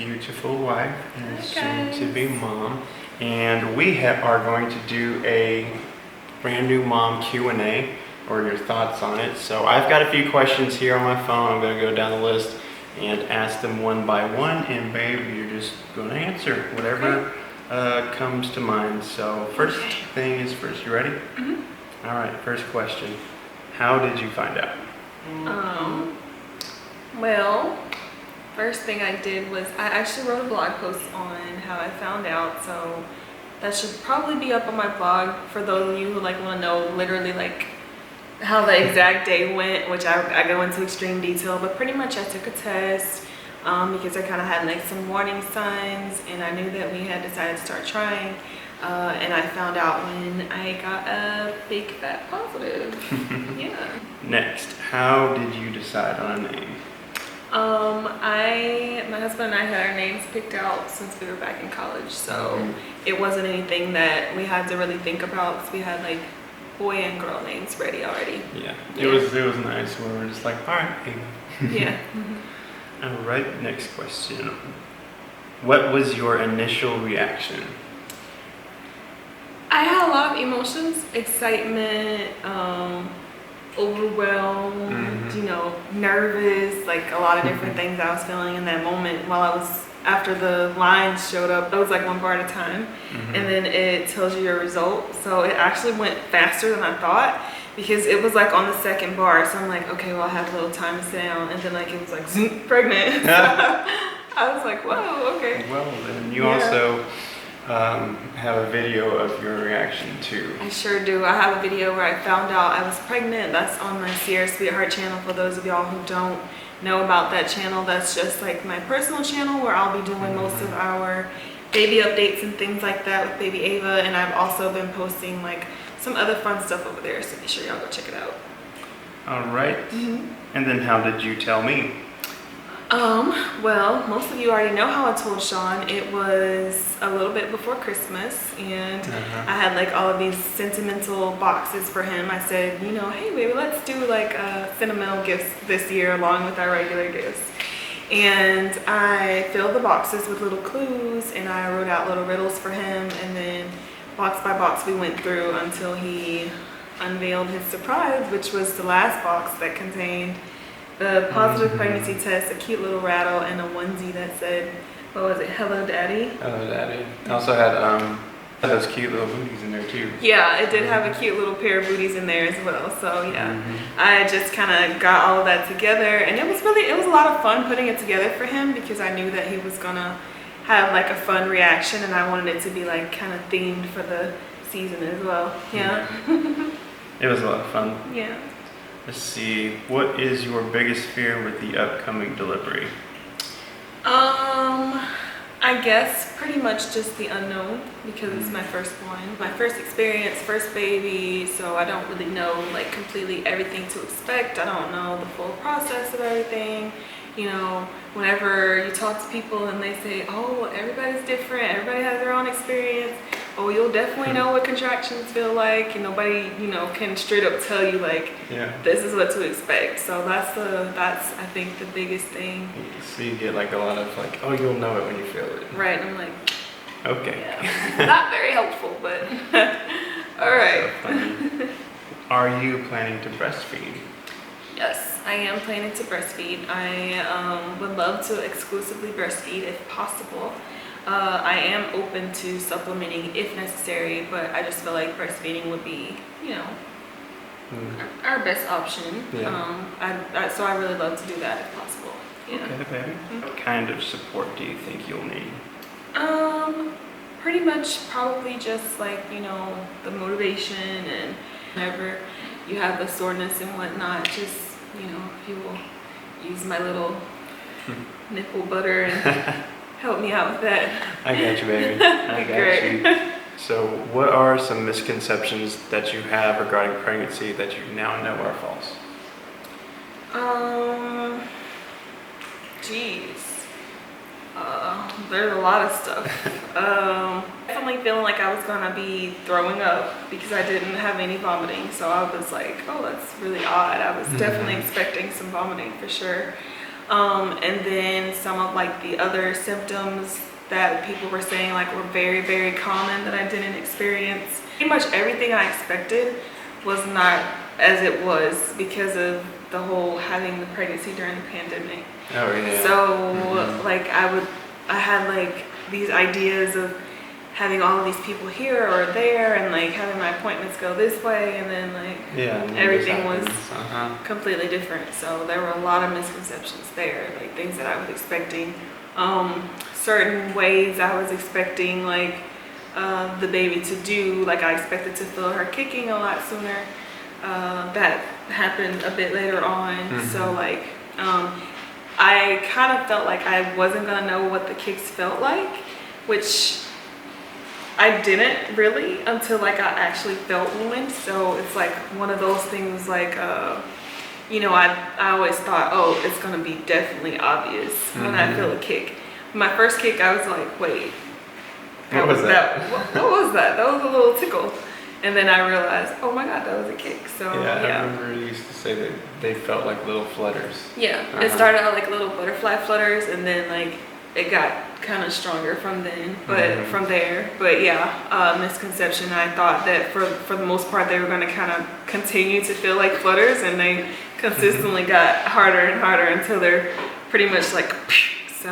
beautiful wife and soon-to-be mom. And we are going to do a brand new mom Q&A, or your thoughts on it. So I've got a few questions here on my phone. I'm gonna go down the list and ask them one by one, and babe, you're just gonna answer whatever comes to mind. So first thing is first, you ready? All right, first question. How did you find out? Well, first thing I did was I actually wrote a blog post on how I found out, so that should probably be up on my blog for those of you who like want to know literally like how the exact day went, which I go into extreme detail. But pretty much I took a test because I kind of had like some warning signs, and I knew that we had decided to start trying, and I found out when I got a big fat positive. Yeah. Next, how did you decide on a name? My husband and I had our names picked out since we were back in college, so it wasn't anything that we had to really think about, because we had like boy and girl names ready already. Yeah. It was nice. We were just like, all right, yeah. All right, next question. What was your initial reaction? I had a lot of emotions: excitement, overwhelmed, you know, nervous, like a lot of different things I was feeling in that moment while I was, after the lines showed up. It was like one bar at a time, and then it tells you your result. So it actually went faster than I thought, because it was like on the second bar. So I'm like, okay, well, I have a little time to sit down, and then like it was like zoom, pregnant. So I was like, whoa, okay. Well, then you also have a video of your reaction too. I sure do. I have a video where I found out I was pregnant. That's on my Sierra Sweetheart channel. For those of y'all who don't know about that channel, that's just like my personal channel where I'll be doing most of our baby updates and things like that with baby Ava. And I've also been posting like some other fun stuff over there, so be sure y'all go check it out. All right. And then how did you tell me? Well, most of you already know how I told Sean. It was a little bit before Christmas, and I had like all of these sentimental boxes for him. I said, you know, hey baby, let's do like sentimental gifts this year along with our regular gifts. And I filled the boxes with little clues, and I wrote out little riddles for him, and then box by box we went through until he unveiled his surprise, which was the last box that contained the positive pregnancy test, a cute little rattle, and a onesie that said, what was it, hello daddy? Hello daddy. I also had those cute little booties in there too. Yeah, it did have a cute little pair of booties in there as well. So yeah, I just kind of got all of that together, and it was a lot of fun putting it together for him, because I knew that he was gonna have like a fun reaction, and I wanted it to be like kind of themed for the season as well. Yeah. It was a lot of fun. Yeah. Let's see, what is your biggest fear with the upcoming delivery? I guess pretty much just the unknown, because it's my first one, my first experience, first baby, so I don't really know like completely everything to expect. I don't know the full process of everything. You know, whenever you talk to people and they say, oh, everybody's different, everybody has their own experience, oh, you'll definitely know what contractions feel like, and nobody, you know, can straight up tell you like, this is what to expect. So that's I think the biggest thing. So you get like a lot of like, oh, you'll know it when you feel it. Right, and I'm like, okay. Yeah. Not very helpful, but all right. So are you planning to breastfeed? Yes, I am planning to breastfeed. I would love to exclusively breastfeed if possible. I am open to supplementing if necessary, but I just feel like breastfeeding would be, you know, our best option. Yeah. So I really love to do that if possible. Yeah. Okay, baby. What kind of support do you think you'll need? Pretty much probably just like, you know, the motivation, and whenever you have the soreness and whatnot, just, you know, if you will use my little nipple butter and help me out with that. I got you, baby. I got you. So what are some misconceptions that you have regarding pregnancy that you now know are false? There's a lot of stuff. Definitely feeling like I was gonna be throwing up because I didn't have any vomiting. So I was like, oh, that's really odd. I was definitely expecting some vomiting for sure. And then some of like the other symptoms that people were saying like were very, very common that I didn't experience. Pretty much everything I expected was not as it was because of the whole having the pregnancy during the pandemic. Oh yeah. So like I had like these ideas of having all of these people here or there and like having my appointments go this way, and then like everything was completely different. So there were a lot of misconceptions there, like things that I was expecting. Certain ways I was expecting like the baby to do, like I expected to feel her kicking a lot sooner. That happened a bit later on. So like I kind of felt like I wasn't gonna know what the kicks felt like, which I didn't really until like I actually felt one. So it's like one of those things like you know, I always thought, oh, it's gonna be definitely obvious when I feel a kick. My first kick, I was like, wait, what was that? What was that? That was a little tickle. And then I realized, oh my God, that was a kick. So yeah. I remember you used to say that they felt like little flutters. Yeah, it started out like little butterfly flutters, and then like it got kind of stronger from then, but from there. But yeah, misconception. I thought that for the most part they were going to kind of continue to feel like flutters, and they consistently got harder and harder until they're pretty much like so.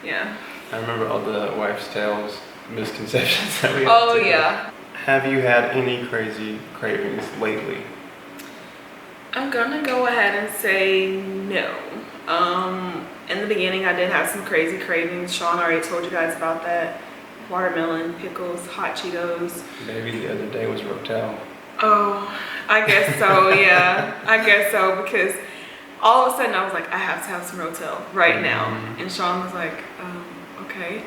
Yeah. I remember all the wives' tales misconceptions that we had. Oh yeah. Have you had any crazy cravings lately? I'm gonna go ahead and say no. In the beginning, I did have some crazy cravings. Sean already told you guys about that. Watermelon, pickles, hot Cheetos. Maybe the other day was Rotel. Oh, I guess so, yeah. I guess so, because all of a sudden I was like, I have to have some Rotel right now. And Sean was like, okay.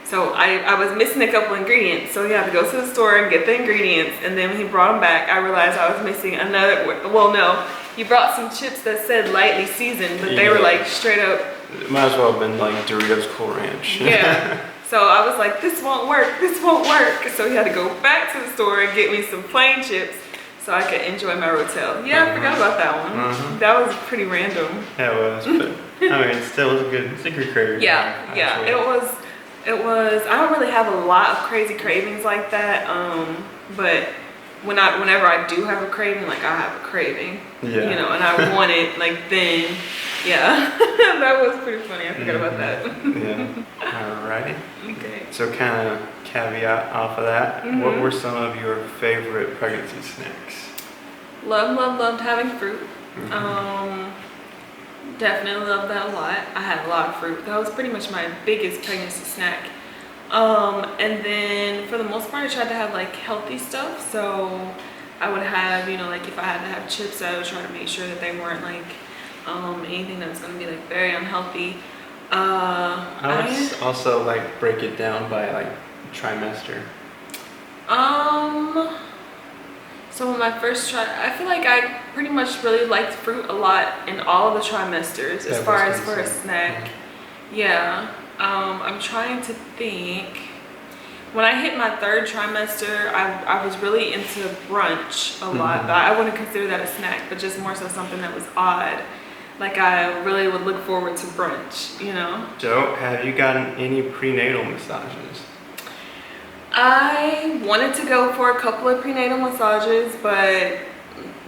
So I was missing a couple ingredients. So he had to go to the store and get the ingredients. And then when he brought them back, I realized I was missing another, well, no. You brought some chips that said lightly seasoned, but they were like straight up. It might as well have been like Doritos Cool Ranch. Yeah. So I was like, this won't work, this won't work. So he had to go back to the store and get me some plain chips so I could enjoy my Rotel. Yeah, I forgot about that one. That was pretty random. Yeah, it was, but I mean, still was a good craving. Yeah, yeah, it was, I don't really have a lot of crazy cravings like that, but whenever I do have a craving, like I have a craving, you know, and I want it, like then, yeah, that was pretty funny. I forgot about that. Yeah. Alrighty. Okay. So kind of caveat off of that, what were some of your favorite pregnancy snacks? Loved having fruit. Definitely loved that a lot. I had a lot of fruit. That was pretty much my biggest pregnancy snack. And then for the most part, I tried to have like healthy stuff. So I would have, you know, like if I had to have chips, I would try to make sure that they weren't like anything that was going to be like very unhealthy. I would also like break it down by like trimester. So when my first try, I feel like I pretty much really liked fruit a lot in all of the trimesters as far as for a snack. Yeah. I'm trying to think. When I hit my third trimester, I was really into brunch a lot, but I wouldn't consider that a snack, but just more so something that was odd. Like I really would look forward to brunch, you know? So have you gotten any prenatal massages? I wanted to go for a couple of prenatal massages, but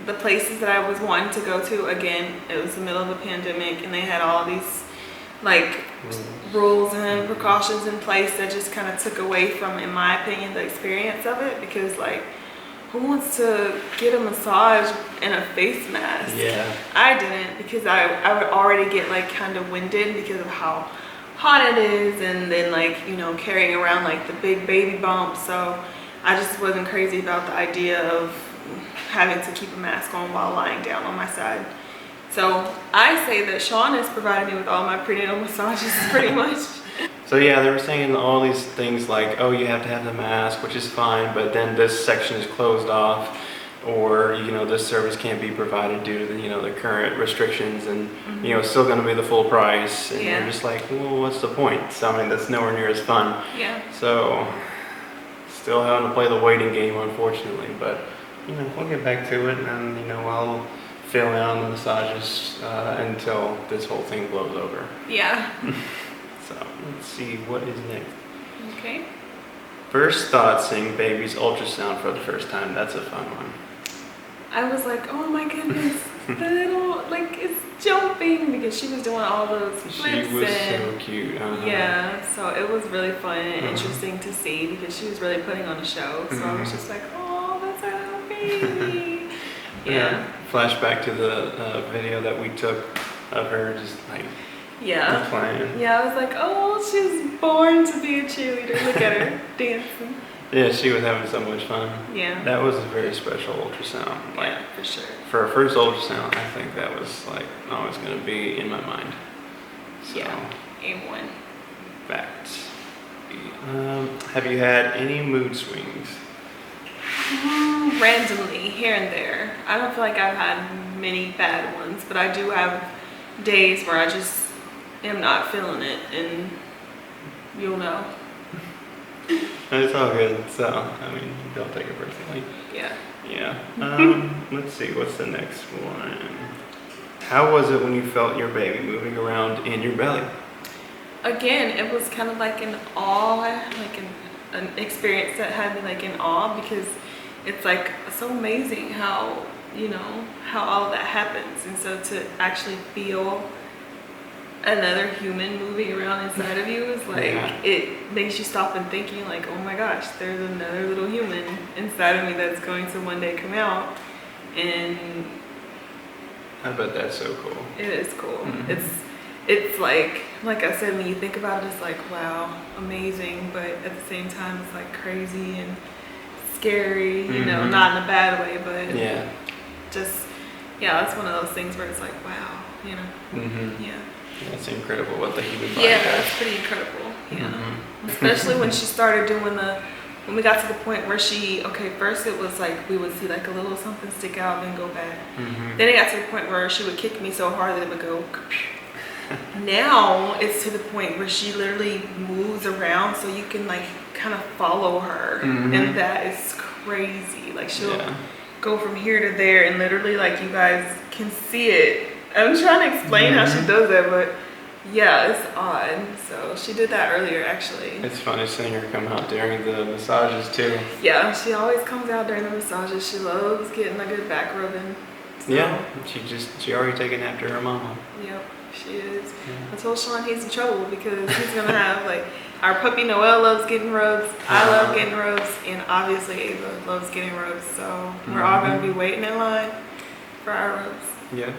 the places that I was wanting to go to, again, it was the middle of a pandemic and they had all these like rules and precautions in place that just kind of took away from, in my opinion, the experience of it, because like who wants to get a massage in a face mask? Yeah. I didn't, because I would already get like kind of winded because of how hot it is, and then like, you know, carrying around like the big baby bump. So I just wasn't crazy about the idea of having to keep a mask on while lying down on my side. So I say that Sean has provided me with all my prenatal massages pretty much. So yeah, they were saying all these things like, oh, you have to have the mask, which is fine, but then this section is closed off, or you know, this service can't be provided due to the, you know, the current restrictions, and you know, it's still going to be the full price, and you're just like, well, what's the point? So I mean, that's nowhere near as fun. Yeah. So still having to play the waiting game, unfortunately, but you know, we'll get back to it, and you know, I'll fill in on the massages until this whole thing blows over. Yeah. So let's see what is next. Okay. First thoughts seeing baby's ultrasound for the first time. That's a fun one. I was like, oh my goodness, the little, like, it's jumping, because she was doing all those flips. She was and, so cute. yeah, so it was really fun and interesting to see, because she was really putting on a show. So I was just like, oh, that's our little baby. Yeah. Flashback to the video that we took of her just like playing. Yeah, I was like, oh, she's born to be a cheerleader. Look at her dancing. Yeah, she was having so much fun. Yeah. That was a very special ultrasound. Like, yeah, for sure. For a first ultrasound, I think that was like always going to be in my mind. So, yeah, A1. Facts. Have you had any mood swings? Randomly, here and there. I don't feel like I've had many bad ones, but I do have days where I just am not feeling it, and you'll know. It's all good, so, I mean, don't take it personally. Yeah. Yeah. Let's see, what's the next one? How was it when you felt your baby moving around in your belly? Again, it was kind of like an awe, like an experience that had me like in awe, because it's like so amazing how, you know, how all of that happens. And so to actually feel another human moving around inside of you is like, it makes you stop and thinking like, oh my gosh, there's another little human inside of me that's going to one day come out. And I bet that's so cool. it is cool. It's like I said, when you think about it, it's like, wow, amazing, but at the same time it's like crazy and scary, you know, not in a bad way, but just, yeah, it's one of those things where it's like, wow, you know. Yeah. It's incredible what the human body Yeah, does. it's pretty incredible. Yeah. Especially when she started doing when we got to the point where first it was like we would see like a little something stick out, then go back. Then it got to the point where she would kick me so hard that it would go. Now it's to the point where she literally moves around, so you can like kind of follow her, and that is crazy. Like she'll go from here to there, and literally like you guys can see it. I'm trying to explain how she does that, but yeah, it's odd. So she did that earlier, actually. It's funny seeing her come out during the massages too. Yeah, she always comes out during the massages. She loves getting a good back rubbing. So. Yeah, she already taken after her mama. Yep, she is. I told Sean he's in trouble because he's gonna have like our puppy Noelle loves getting rubs. I love getting rubs, and obviously Ava loves getting rubs. So we're all gonna be waiting in line for our rubs. Yeah.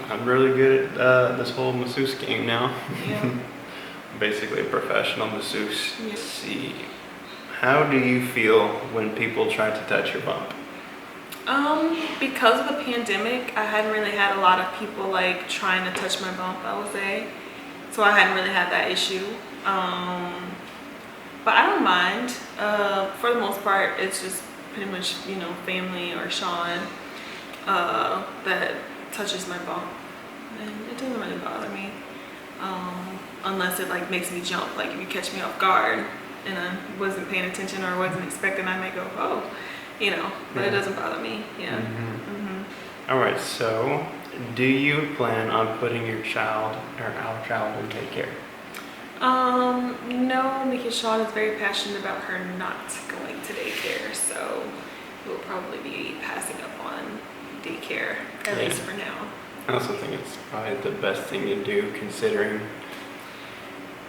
I'm really good at this whole masseuse game now. Yeah. Basically a professional masseuse. Yeah. Let's see. How do you feel when people try to touch your bump? Because of the pandemic, I hadn't really had a lot of people like trying to touch my bump, I would say. So I hadn't really had that issue. But I don't mind. For the most part, it's just pretty much, you know, family or Sean that touches my bump, and it doesn't really bother me, unless it like makes me jump. Like if you catch me off guard and I wasn't paying attention or wasn't expecting, I may go, oh, you know, but it doesn't bother me. Yeah. All right, so do you plan on putting your child or our child in daycare? No, because Sean is very passionate about her not going to daycare, so we'll probably be passing up on daycare, at least for now. I also think it's probably the best thing to do, considering.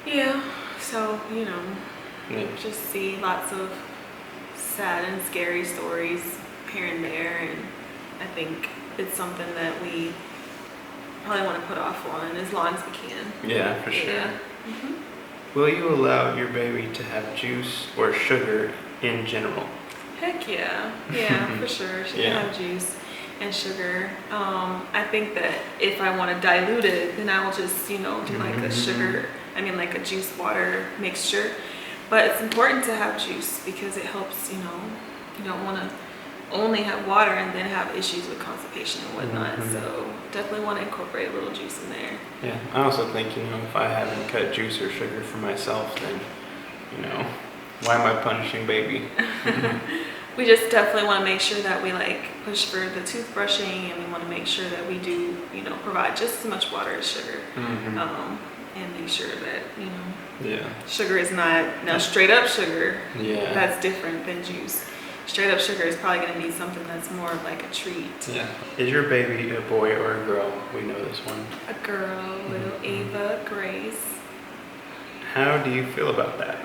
Yeah, so, you know, just see lots of sad and scary stories here and there, and I think it's something that we probably want to put off on as long as we can. Yeah, for sure. Yeah. Will you allow your baby to have juice or sugar in general? Heck yeah. Yeah, for sure. She can have juice and sugar. I think that if I want to dilute it, then I will just, you know, do like like a juice water mixture. But it's important to have juice because it helps, you know, you don't want to only have water and then have issues with constipation and whatnot. So definitely want to incorporate a little juice in there. Yeah, I also think, you know, if I haven't cut juice or sugar for myself, then, you know, why am I punishing baby? we just definitely want to make sure that we like push for the toothbrushing, and we want to make sure that we do, you know, provide just as much water as sugar. And make sure that, you know, sugar is not, now straight up sugar, that's different than juice. Straight up sugar is probably going to be something that's more like a treat. Yeah. Is your baby a boy or a girl? We know this one. A girl, little Ava Grace. How do you feel about that?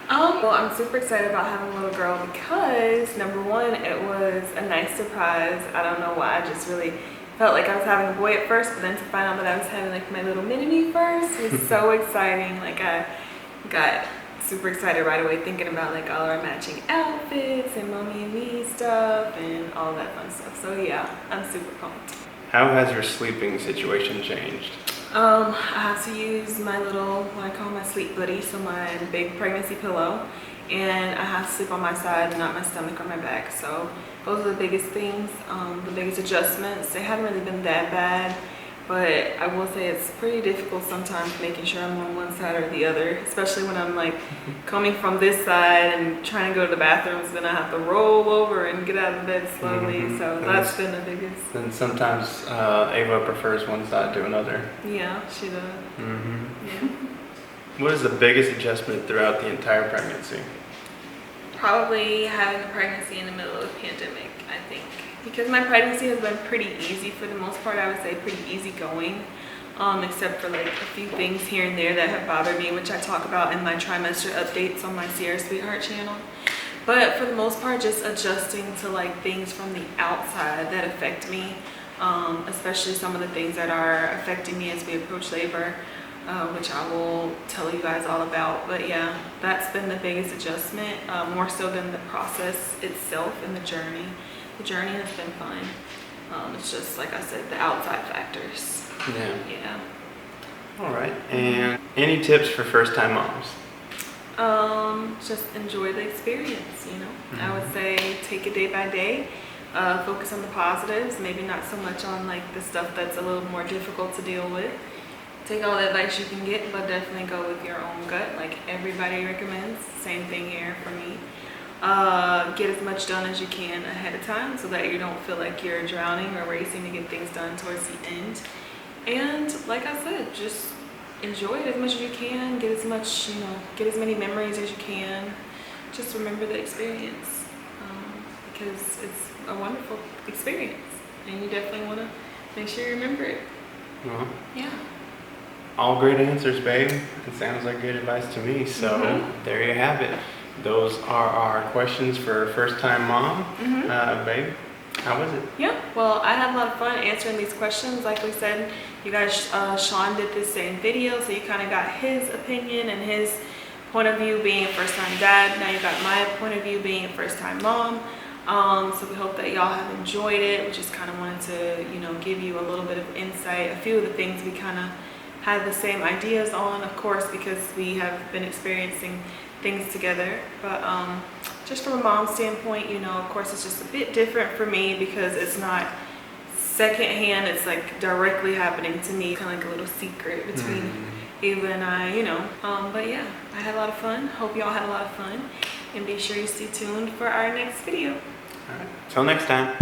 Well, I'm super excited about having a little girl because, number one, it was a nice surprise. I don't know why, I just really felt like I was having a boy at first, but then to find out that I was having like my little mini-me first was so exciting. Like I got super excited right away thinking about like all our matching outfits and mommy and me stuff and all that fun stuff. So yeah, I'm super pumped. How has your sleeping situation changed? I have to use my little, what I call my sleep buddy, so my big pregnancy pillow, and I have to sleep on my side, not my stomach or my back. So those are the biggest things, the biggest adjustments. They haven't really been that bad, but I will say it's pretty difficult sometimes making sure I'm on one side or the other, especially when I'm like coming from this side and trying to go to the bathrooms, then I have to roll over and get out of bed slowly. So that's been the biggest. And sometimes Ava prefers one side to another. Yeah, she does. Yeah. What is the biggest adjustment throughout the entire pregnancy? Probably having a pregnancy in the middle of a pandemic, I think. Because my pregnancy has been pretty easy for the most part, I would say pretty easy going, except for like a few things here and there that have bothered me, which I talk about in my trimester updates on my Sierra Sweetheart channel. But for the most part, just adjusting to like things from the outside that affect me, especially some of the things that are affecting me as we approach labor, which I will tell you guys all about. But yeah, that's been the biggest adjustment, more so than the process itself and the journey. The journey has been fun. It's just, like I said, the outside factors. Yeah. All right. And any tips for first-time moms? Just enjoy the experience, you know. I would say take it day by day. Focus on the positives, maybe not so much on like the stuff that's a little more difficult to deal with. Take all the advice you can get, but definitely go with your own gut, like everybody recommends. Same thing here for me. Get as much done as you can ahead of time so that you don't feel like you're drowning or racing to get things done towards the end. And like I said, just enjoy it as much as you can. Get as much, you know, get as many memories as you can. Just remember the experience, because it's a wonderful experience, and you definitely want to make sure you remember it. Yeah. All great answers, babe. It sounds like good advice to me. So there you have it. Those are our questions for first-time mom. Babe, how was it? Yeah, well, I had a lot of fun answering these questions. Like we said, you guys, Sean did the same video, so you kind of got his opinion and his point of view being a first-time dad. Now you got my point of view being a first-time mom. So we hope that y'all have enjoyed it. We just kind of wanted to, you know, give you a little bit of insight. A few of the things we kind of had the same ideas on, of course, because we have been experiencing things together. But just from a mom standpoint, you know, of course it's just a bit different for me because it's not secondhand, it's like directly happening to me, kind of like a little secret between Ava and I, you know. But yeah, I had a lot of fun. Hope y'all had a lot of fun, and be sure you stay tuned for our next video. All right, till next time.